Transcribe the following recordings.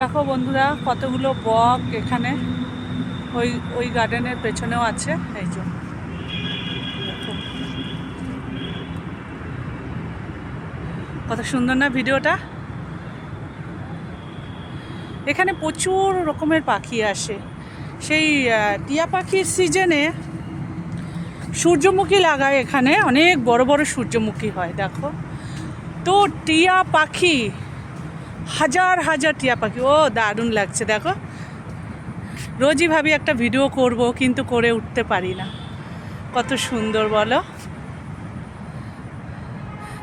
দেখো বন্ধুরা, কতগুলো বক এখানে ওই ওই গার্ডেনের পেছনেও আছে। এই যে দেখো, কত সুন্দর না ভিডিওটা। এখানে প্রচুর রকমের পাখি আসে। সেই টিয়া পাখির সিজনে সূর্যমুখী লাগায়, এখানে অনেক বড় বড় সূর্যমুখী হয়। দেখো তো টিয়া পাখি, হাজার হাজার টিয়া পাখি। ও দারুণ লাগছে। দেখো, রোজই ভাবি একটা ভিডিও করব, কিন্তু করে উঠতে পারি না। কত সুন্দর বলো।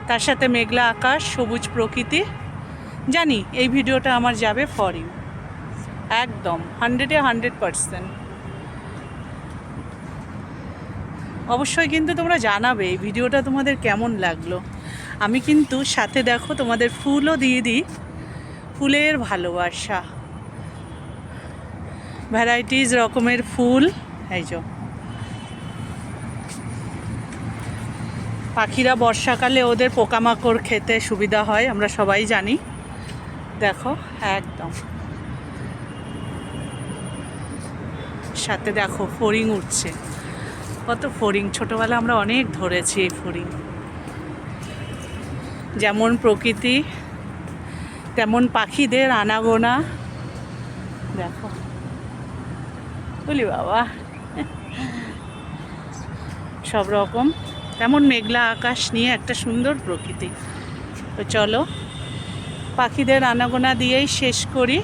তার সাথে মেঘলা আকাশ, সবুজ প্রকৃতি। জানি এই ভিডিওটা আমার যাবে ফর ইউ, একদম 100% অবশ্যই। কিন্তু তোমরা জানাবে এই ভিডিওটা তোমাদের কেমন লাগলো। আমি কিন্তু সাথে দেখো তোমাদের ফুলও দিয়ে দিই, ফুলের ভালোবাসা, ভ্যারাইটিস রকমের ফুল। এই যে পাখিরা বর্ষাকালে ওদের পোকামাকড় খেতে সুবিধা হয়, আমরা সবাই জানি। দেখো একদম সাথে দেখো ফড়িং উঠছে। কত ফড়িং, ছোটোবেলা আমরা অনেক ধরেছি এই ফড়িং। যেমন প্রকৃতি তেমন পাখিদের আনাগোনা। দেখো বলি বাবা, সব রকম। তেমন মেঘলা আকাশ নিয়ে একটা সুন্দর প্রকৃতি। তো চলো পাখিদের আনাগোনা দিয়েই শেষ করি।